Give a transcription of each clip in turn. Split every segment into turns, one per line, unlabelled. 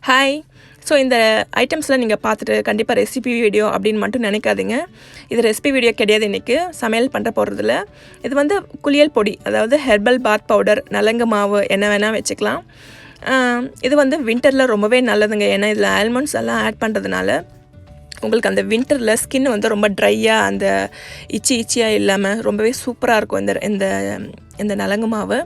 Hi. So இந்த ஐட்டம்ஸ்லாம் நீங்கள் பார்த்துட்டு கண்டிப்பாக ரெசிபி வீடியோ அப்படின்னு மட்டும் நினைக்காதீங்க. இது ரெசிபி வீடியோ கிடையாது. இன்றைக்கி சமையல் பண்ண போகிறதில்ல. இது வந்து குளியல் பொடி, அதாவது ஹெர்பல் பாத் பவுடர், நலங்கு மாவு, என்ன வேணால் வச்சுக்கலாம். இது வந்து வின்டரில் ரொம்பவே நல்லதுங்க. ஏன்னா இதில் ஆல்மண்ட்ஸ் எல்லாம் ஆட் பண்ணுறதுனால உங்களுக்கு அந்த வின்டரில் ஸ்கின் வந்து ரொம்ப ட்ரையாக, அந்த இச்சியாக இல்லாமல் ரொம்பவே சூப்பராக இருக்கும் இந்த இந்த நலங்கு மாவு.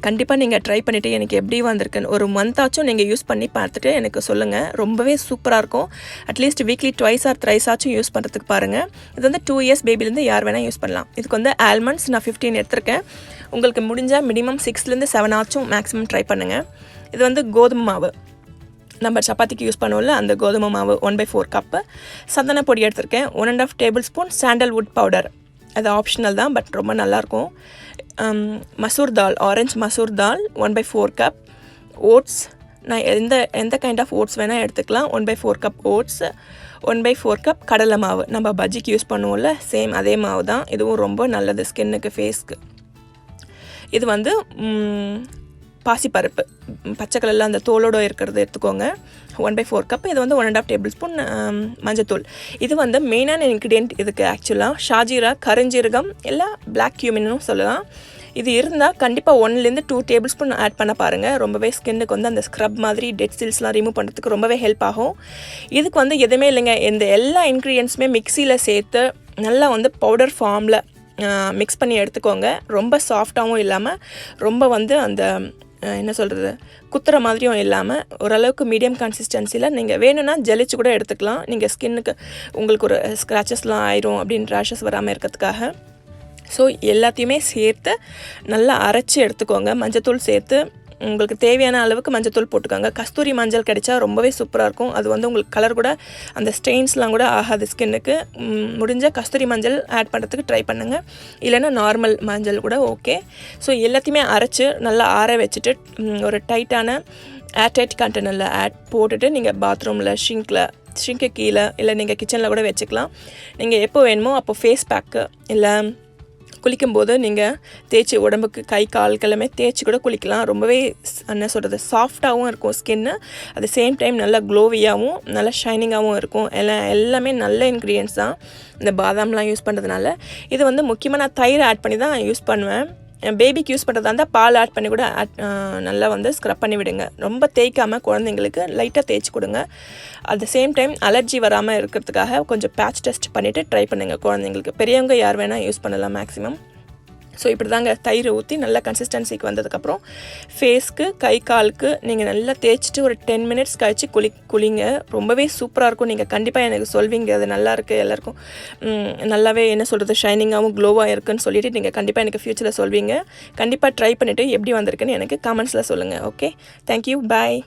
கண்டிப்பாக நீங்கள் ட்ரை பண்ணிவிட்டு எனக்கு எப்படி வந்திருக்குன்னு ஒரு மந்த்தாச்சும் நீங்கள் யூஸ் பண்ணி பார்த்துட்டு எனக்கு சொல்லுங்கள். ரொம்பவே சூப்பராக இருக்கும். அட்லீஸ்ட் வீக்லி 2 or 3 ஆச்சும் யூஸ் பண்ணுறதுக்கு பாருங்கள். இது வந்து 2 years பேபிலேருந்து யார் வேணால் யூஸ் பண்ணலாம். இதுக்கு வந்து ஆல்மண்ட்ஸ் நான் 15 எடுத்திருக்கேன். உங்களுக்கு முடிஞ்சால் மினிமம் 6 to 7 ஆச்சும் மேக்ஸிமம் ட்ரை பண்ணுங்கள். இது வந்து கோதுமை மாவு, நம்ம சப்பாத்திக்கு யூஸ் பண்ணுவோம்ல, அந்த கோதுமை மாவு 1/4 கப்பு. சந்தன பொடி எடுத்திருக்கேன். 1.5 tablespoon சாண்டல்வுட் பவுடர், அது ஆப்ஷனல் தான், பட் ரொம்ப நல்லாயிருக்கும். Masoor dal, orange masoor dal 1/4 cup. Oats, நான் எந்த கைண்ட் ஆஃப் ஓட்ஸ் வேணால் எடுத்துக்கலாம். 1/4 கப் ஓட்ஸ். 1/4 கப் கடலை மாவு, நம்ம பஜ்ஜிக்கு யூஸ் பண்ணுவோம்ல, சேம் அதே மாவு தான். இதுவும் ரொம்ப நல்லது ஸ்கின்னுக்கு, ஃபேஸ்க்கு. இது வந்து பாசிப்பருப்பு, பச்சை கலரில் அந்த தோலோடு இருக்கிறது எடுத்துக்கோங்க. 1/4 கப். இது வந்து 1.5 tablespoon மஞ்சத்தூள். இது வந்து மெயினான இன்க்ரீடியன்ட் இதுக்கு ஆக்சுவலாக ஷாஜீரா, கருஞ்சீரகம், இல்லை பிளாக் கியூமின்னும் சொல்லலாம். இது இருந்தால் கண்டிப்பாக 1 to 2 tablespoon ஆட் பண்ண பாருங்கள். ரொம்பவே ஸ்கின்னுக்கு வந்து அந்த ஸ்க்ரப் மாதிரி டெட் செல்ஸ்லாம் ரிமூவ் பண்ணுறதுக்கு ரொம்பவே ஹெல்ப் ஆகும். இதுக்கு வந்து எதுவுமே இல்லைங்க, இந்த எல்லா இன்க்ரீடியன்ட்ஸுமே மிக்சியில் சேர்த்து நல்லா வந்து பவுடர் ஃபார்மில் மிக்ஸ் பண்ணி எடுத்துக்கோங்க. ரொம்ப சாஃப்டாகவும் இல்லாமல் ரொம்ப வந்து அந்த என்ன சொல்கிறது, குத்துற மாதிரியும் இல்லாமல் ஓரளவுக்கு மீடியம் கன்சிஸ்டன்சியில் நீங்கள் வேணும்னா ஜெலிச்சு கூட எடுத்துக்கலாம். நீங்கள் ஸ்கின்னுக்கு உங்களுக்கு ஒரு ஸ்க்ராச்சஸ்லாம் ஆயிரும் அப்படின்னு ரேஷஸ் வராமல் இருக்கிறதுக்காக. ஸோ எல்லாத்தையுமே சேர்த்து நல்லா அரைச்சி எடுத்துக்கோங்க. மஞ்சத்தூள் சேர்த்து உங்களுக்கு தேவையான அளவுக்கு மஞ்சத்தூள் போட்டுக்கோங்க. கஸ்தூரி மஞ்சள் கிடைச்சா ரொம்பவே சூப்பராக இருக்கும். அது வந்து உங்களுக்கு கலர் கூட அந்த ஸ்டெயின்ஸ்லாம் கூட ஆகாது ஸ்கின்னுக்கு. முடிஞ்சால் கஸ்தூரி மஞ்சள் ஆட் பண்ணுறதுக்கு ட்ரை பண்ணுங்கள். இல்லைன்னா நார்மல் மஞ்சள் கூட ஓகே. ஸோ எல்லாத்தையுமே அரைச்சி நல்லா ஆற வச்சுட்டு ஒரு டைட்டான ஏர்டைட் கண்டெய்னரில் போட்டுட்டு நீங்கள் பாத்ரூமில் ஷிங்க்கு கீழே இல்லை நீங்கள் கிச்சனில் கூட வச்சுக்கலாம். நீங்கள் எப்போ வேணுமோ அப்போ ஃபேஸ் பேக்கு இல்லை குளிக்கும்போது நீங்கள் தேய்ச்சி உடம்புக்கு கை கால்களுமே தேய்ச்சி கூட குளிக்கலாம். ரொம்பவே என்ன சொல்கிறது, சாஃப்டாகவும் இருக்கும் ஸ்கின்னு. அட் சேம் டைம் நல்லா க்ளோவியாகவும் நல்லா ஷைனிங்காகவும் இருக்கும். எல்லாமே நல்ல இன்க்ரீடியன்ட்ஸ் தான் இந்த பாதாம்லாம் யூஸ் பண்ணுறதுனால. இது வந்து முக்கியமாக நான் தயிர் ஆட் பண்ணி தான் யூஸ் பண்ணுவேன். பேபிக்கு யூஸ் பண்ணுறதா இருந்தால் பால் ஆட் பண்ணி கூட நல்லா வந்து ஸ்க்ரப் பண்ணி விடுங்க. ரொம்ப தேய்க்காமல் குழந்தைங்களுக்கு லைட்டாக தேய்ச்சி கொடுங்க. At the same time allergy வராமல் இருக்கிறதுக்காக கொஞ்சம் பேட்ச் டெஸ்ட் பண்ணிவிட்டு ட்ரை பண்ணுங்கள் குழந்தைங்களுக்கு. பெரியவங்க யார் வேணால் யூஸ் பண்ணலாம் மேக்ஸிமம். ஸோ இப்படி தாங்க தயிர் ஊற்றி நல்ல கன்சிஸ்டன்சிக்கு வந்ததுக்கப்புறம் ஃபேஸ்க்கு கை காலுக்கு நீங்கள் நல்லா தேய்ச்சிட்டு ஒரு 10 minutes கழித்து குளிங்க. ரொம்பவே சூப்பராக இருக்கும். நீங்கள் கண்டிப்பாக எனக்கு சொல்வீங்க அது நல்லாயிருக்கு, எல்லாருக்கும் நல்லாவே என்ன சொல்கிறது ஷைனிங்காகவும் க்ளோவாக இருக்குன்னு சொல்லிவிட்டு நீங்கள் கண்டிப்பாக எனக்கு ஃப்யூச்சரில் சொல்வீங்க. கண்டிப்பாக ட்ரை பண்ணிவிட்டு எப்படி வந்திருக்குன்னு எனக்கு கமெண்ட்ஸில் சொல்லுங்கள். ஓகே, தேங்க்யூ, பாய்.